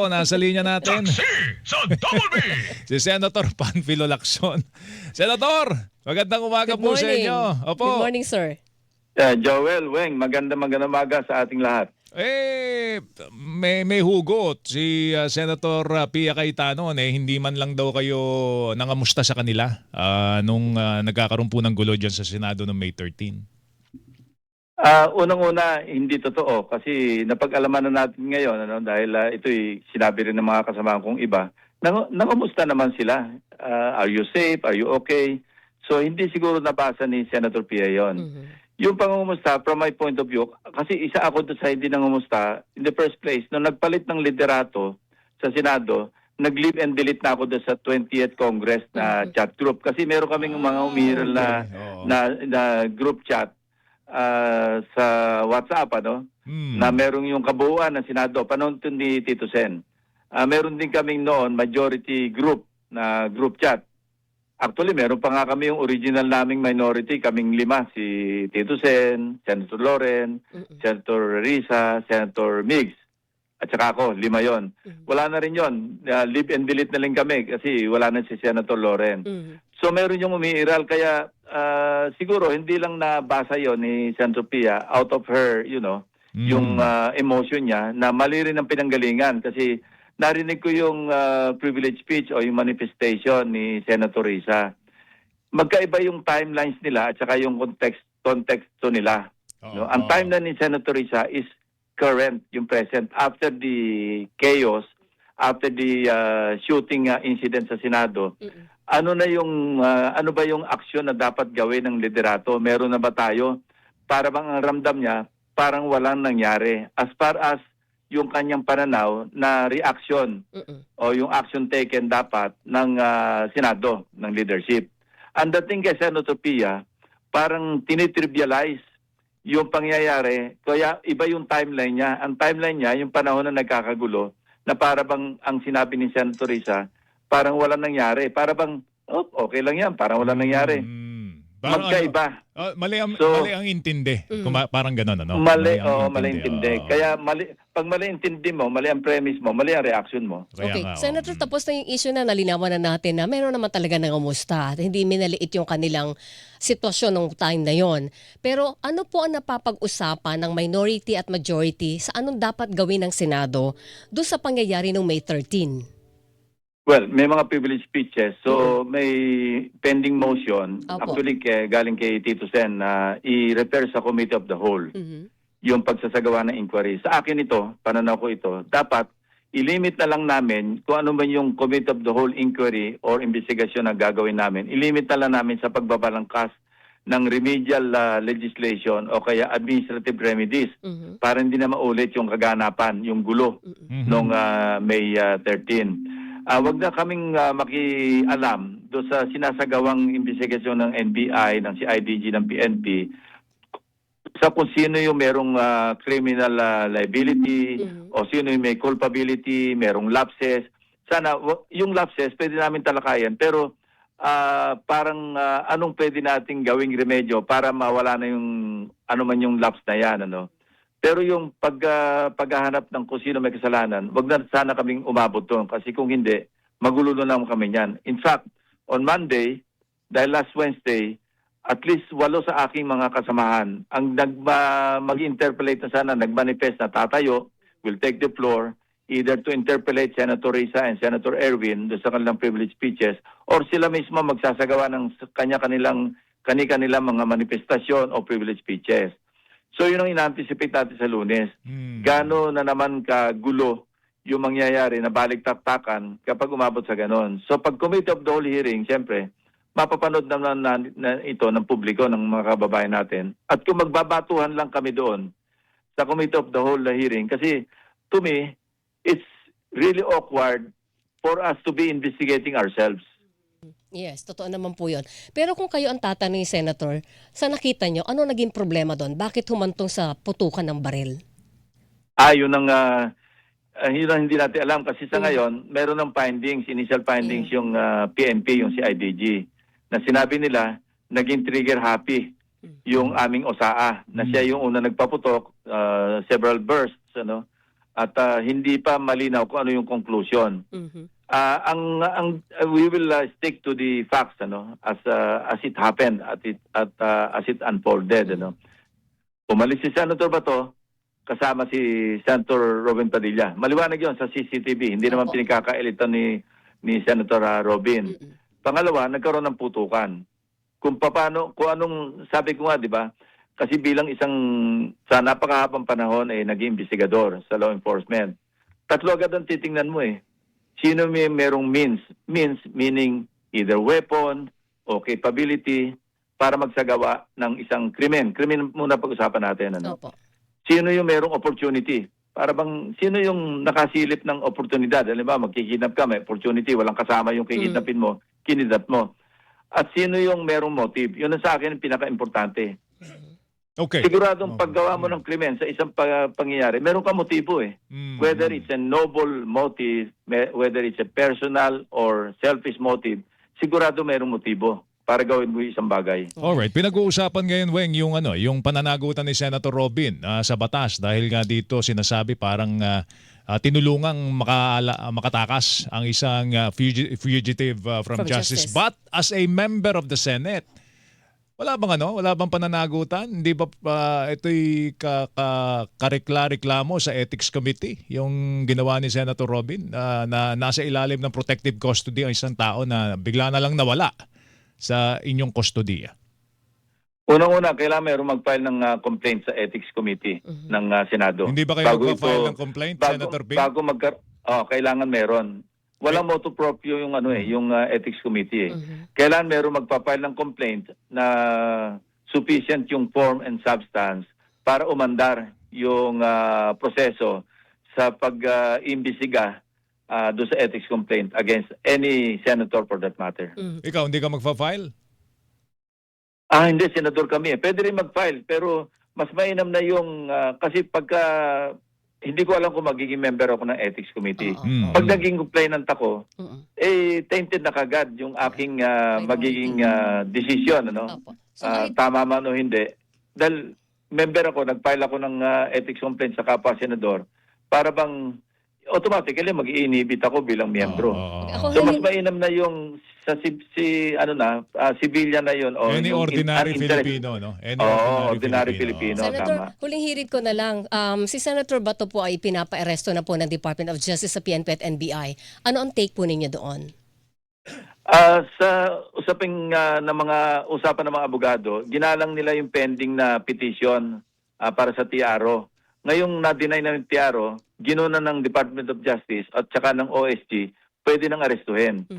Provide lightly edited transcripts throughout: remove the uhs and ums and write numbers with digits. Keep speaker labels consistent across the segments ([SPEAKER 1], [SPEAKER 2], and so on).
[SPEAKER 1] nasa linya natin.
[SPEAKER 2] Taxi sa Double B!
[SPEAKER 1] Si Senator Panfilo Lacson. Senator, magandang umaga
[SPEAKER 3] Good
[SPEAKER 1] po sa
[SPEAKER 3] morning.
[SPEAKER 1] inyo. Opo.
[SPEAKER 3] Good morning, sir.
[SPEAKER 4] Joel, Weng, magandang umaga sa ating lahat.
[SPEAKER 1] May hugot si Senator Pia Cayetano hindi man lang daw kayo nangamusta sa kanila nung nagkakaroon po ng gulo dyan sa Senado noong May 13.
[SPEAKER 4] Unang-una, hindi totoo kasi napag-alaman na natin ngayon dahil ito'y sinabi rin ng mga kasama kong iba. Nangamusta naman sila. Are you safe? Are you okay? So hindi siguro nabasa ni Senator Pia yon. Yung pangungumusta, from my point of view, kasi isa ako doon sa hindi nangumusta, in the first place, nung nagpalit ng liderato sa Senado, nag-leave and delete na ako doon sa 20th Congress na chat group. Kasi meron kaming mga umiral na group chat sa WhatsApp, na merong yung kabuuan ng Senado, panahon ni Tito Sen. Meron din kaming noon majority group na group chat. Actually, meron pa nga kami yung original naming minority, kaming 5, si Tito Sen, Senator Loren, Senator Risa, Senator Migs, at saka ako, 5 yon. Wala na rin yon. Leave and delete na lang kami kasi wala na si Senator Loren. So meron yung umiiral, kaya siguro hindi lang nabasa yon ni Senator Pia out of her, yung emotion niya na mali rin ang pinanggalingan kasi narinig ko yung privilege speech o yung manifestation ni Senator Risa. Magkaiba yung timelines nila at saka yung konteksto nila. Ang timeline ni Senator Risa is current, yung present. After the chaos, after the shooting incident sa Senado, ano ba yung aksyon na dapat gawin ng liderato? Meron na ba tayo? Para bang ang ramdam niya, parang walang nangyari. As far as yung kanyang pananaw na reaction o yung action taken dapat ng Senado, ng leadership. Ang dating kay Senator Pia, parang tinitrivialize yung pangyayari, kaya iba yung timeline niya. Ang timeline niya, yung panahon na nagkakagulo, na para bang ang sinabi ni Senator Risa, parang walang nangyari. Para bang, okay lang yan, parang walang nangyari. Magkaiba.
[SPEAKER 1] Mali ang intindi. Parang gano'n, ano?
[SPEAKER 4] Mali intindi. Kaya pag mali intindi mo, mali ang premise mo, mali ang reaction mo.
[SPEAKER 3] Okay. Senator, tapos na yung issue na nalinawan na natin na meron naman talaga nangamusta at hindi minaliit yung kanilang sitwasyon ng time na yon. Pero ano po ang napapag-usapan ng minority at majority sa anong dapat gawin ng Senado doon sa pangyayari ng May 13?
[SPEAKER 4] Well, may mga privilege speeches. So, may pending motion.
[SPEAKER 3] Opo.
[SPEAKER 4] Actually, galing kay Tito Sen na i-refer sa Committee of the Whole yung pagsasagawa ng inquiry. Sa akin ito, pananaw ko ito, dapat ilimit na lang namin kung ano ba yung Committee of the Whole inquiry or investigation na gagawin namin. Ilimit na lang namin sa pagbabalangkas ng remedial legislation o kaya administrative remedies para hindi na maulit yung kaganapan, yung gulo noong May 13. Wag na kaming makialam do sa sinasagawang investigasyon ng NBI, ng CIDG, ng PNP sa kung sino yung merong criminal liability o sino yung may culpability, merong lapses. Sana yung lapses pwede namin talakayan pero parang anong pwede nating gawing remedyo para mawala na yung ano man yung lapse na yan, Pero yung paghahanap ng kung sino may kasalanan, wag na sana kaming umabot doon kasi kung hindi, magulo na naman kami niyan. In fact, on Monday, dahil last Wednesday, at least 8 sa aking mga kasamahan ang mag-interpolate na sana, nagmanifest na tatayo, will take the floor either to interpolate Senator Risa and Senator Erwin doon sa kanilang privilege speeches or sila mismo magsasagawa ng kanilang mga manifestasyon o privilege speeches. So yun ang ina-anticipate natin sa Lunes. Gano na naman kagulo yung mangyayari na balik-taktakan kapag umabot sa ganon. So pag Committee of the Whole hearing, siyempre, mapapanood naman na ito ng publiko, ng mga kababayan natin. At kung magbabatuhan lang kami doon sa Committee of the Whole hearing, kasi to me, it's really awkward for us to be investigating ourselves.
[SPEAKER 3] Yes, totoo naman po yun. Pero kung kayo ang tatanungin, Senator, sa nakita nyo, ano naging problema doon? Bakit humantong sa putukan ng baril?
[SPEAKER 4] Yun ang hindi natin alam kasi sa ngayon, meron ng findings, initial findings yung PNP, yung CIDG, na sinabi nila, naging trigger happy yung aming OSAA, na siya yung una nagpaputok, several bursts, at hindi pa malinaw kung ano yung conclusion.
[SPEAKER 3] Mhm.
[SPEAKER 4] We will stick to the facts as it happened as it unfolded Umalis si Senator Bato kasama si Senator Robin Padilla. Maliwanag 'yon sa CCTV, hindi naman
[SPEAKER 3] Opo.
[SPEAKER 4] pinagkakailitan ni Senator Robin.
[SPEAKER 3] Mm-mm.
[SPEAKER 4] Pangalawa, nagkaroon ng putukan. Kung anong sabi ko nga, 'di ba? Kasi bilang isang sa napakahabang panahon ay naging investigador sa law enforcement. Tatlo agad ang titingnan mo eh. Sino may merong means? Means meaning either weapon o capability para magsagawa ng isang krimen. Krimen muna pag-usapan natin.
[SPEAKER 3] Opo.
[SPEAKER 4] Sino yung merong opportunity? Para bang, sino yung nakasilip ng oportunidad? Alam ba, magkikidnap ka, may opportunity, walang kasama yung kikidnapin mo, kinidnap mo. At sino yung merong motive? Yun ang sa akin ang pinaka-importante.
[SPEAKER 1] Okay.
[SPEAKER 4] Siguradong paggawa mo ng krimen sa isang pangyayari, meron ka motibo eh. Whether it's a noble motive, whether it's a personal or selfish motive, sigurado merong motibo para gawin mo yung isang bagay.
[SPEAKER 1] Alright, pinag-uusapan ngayon, Weng, yung pananagutan ni Senator Robin sa batas dahil nga dito sinasabi parang tinulungang makatakas ang isang fugitive from justice.
[SPEAKER 3] justice.
[SPEAKER 1] But as a member of the Senate, wala bang pananagutan? Hindi ba ito'y kareklamo sa Ethics Committee, yung ginawa ni Senator Robin na nasa ilalim ng protective custody ang isang tao na bigla na lang nawala sa inyong kustodiya?
[SPEAKER 4] Unang-una, kailangan mayroong mag-file ng complaint sa Ethics Committee ng Senado.
[SPEAKER 1] Hindi ba kayo
[SPEAKER 4] Bago
[SPEAKER 1] mag-file
[SPEAKER 4] ito-
[SPEAKER 1] ng complaint,
[SPEAKER 4] bago-
[SPEAKER 1] Senator Ping?
[SPEAKER 4] Bago kailangan meron. Walang motu proprio yung yung Ethics Committee eh. Kailangan mayroong magpa-file ng complaint na sufficient yung form and substance para umandar yung proseso sa pag-imbestiga do sa ethics complaint against any senator for that matter.
[SPEAKER 1] Ikaw, hindi ka magfa-file?
[SPEAKER 4] Hindi, senador kami eh. Pwede rin mag-file, pero mas mainam na yung, kasi pagka, hindi ko alam kung magiging member ako ng ethics committee.
[SPEAKER 3] Oo.
[SPEAKER 4] Pag naging complainant ako,
[SPEAKER 3] Mm-mm.
[SPEAKER 4] tainted na kagad yung aking magiging desisyon,
[SPEAKER 3] Opo. So, kahit
[SPEAKER 4] tama man o hindi. Dahil member ako, nag-file ako ng ethics complaint sa kapwa senador, para bang automatically mag-i-inhibit ako bilang miyembro.
[SPEAKER 3] Ako
[SPEAKER 4] So mas
[SPEAKER 3] hindi-
[SPEAKER 4] mainam na yung sa civilian na yun o
[SPEAKER 1] Any
[SPEAKER 4] yung
[SPEAKER 1] ordinary
[SPEAKER 4] uninterested-
[SPEAKER 1] Filipino, no? Any
[SPEAKER 4] ordinary Filipino.
[SPEAKER 3] Senator,
[SPEAKER 4] tama.
[SPEAKER 3] huling hirit ko na lang. Si Senator Bato po ay pinapa-aresto na po ng Department of Justice sa PNP at NBI. Ano ang take po ninyo doon?
[SPEAKER 4] Sa usaping ng mga usapan ng mga abogado, ginalang nila yung pending na petition para sa TRO. Ngayong na-deny na ng TRO, ginuna ng Department of Justice at saka ng OSG, pwede nang arestuhin.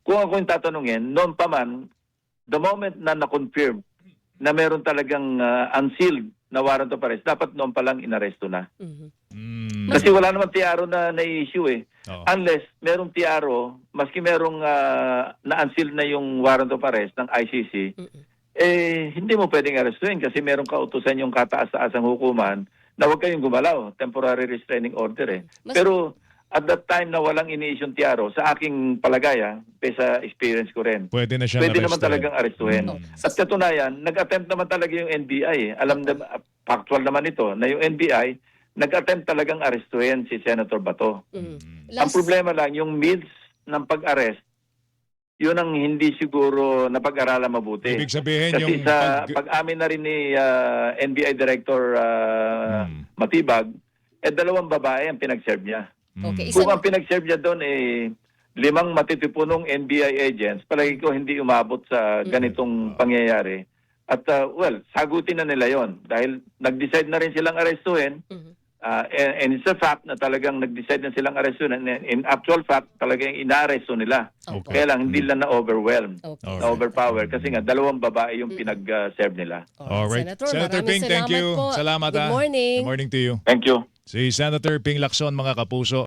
[SPEAKER 4] Kung ako yung tatanungin, noon pa man, the moment na na-confirm na meron talagang unsealed na warrant of arrest, dapat noon pa lang inaresto na. Kasi wala naman TRO na na-issue eh.
[SPEAKER 1] Oo.
[SPEAKER 4] Unless merong TRO, maski merong na-unseal na yung warrant of arrest ng ICC, hindi mo pwedeng arestuhin kasi merong kautusan yung kataas-taasang hukuman na huwag kayong gumalaw, temporary restraining order eh. Pero at that time na walang ini-issue TRO, sa aking palagay, sa experience ko rin,
[SPEAKER 1] Pwede na siyang
[SPEAKER 4] pwede naman
[SPEAKER 1] arrestuhin.
[SPEAKER 4] talagang arestuhin. At katunayan, nag-attempt naman talaga yung NBI. Factual naman ito, na yung NBI, nag-attempt talagang arestuhin si Senator Bato. Ang problema lang, yung means ng pag-arrest, yun ang hindi siguro napag-aralan mabuti.
[SPEAKER 1] Ibig sabihin
[SPEAKER 4] Kasi
[SPEAKER 1] yung
[SPEAKER 4] sa pag-amin na rin ni NBI Director Matibag, dalawang babae ang pinag-serve niya.
[SPEAKER 3] Okay,
[SPEAKER 4] Kung ang pinag-serve niya doon 5 matitipunong NBI agents, palagi ko hindi umabot sa ganitong pangyayari. At sagutin na nila yon dahil nag-decide na rin silang arestuhin. And it's a fact na talagang nag-decide na silang arestuhin. In actual fact, talagang inaaresto nila.
[SPEAKER 3] Okay.
[SPEAKER 4] Kaya lang, hindi lang na-overwhelm,
[SPEAKER 3] Okay.
[SPEAKER 4] na-overpower. Kasi nga, 2 babae yung pinag-serve nila.
[SPEAKER 1] Alright. Senator
[SPEAKER 3] maraming
[SPEAKER 1] Ping, thank
[SPEAKER 3] salamat
[SPEAKER 1] you.
[SPEAKER 3] po.
[SPEAKER 1] Salamat.
[SPEAKER 3] Good morning.
[SPEAKER 1] Good morning to you.
[SPEAKER 4] Thank you.
[SPEAKER 1] Si Senator Ping Lacson, mga kapuso.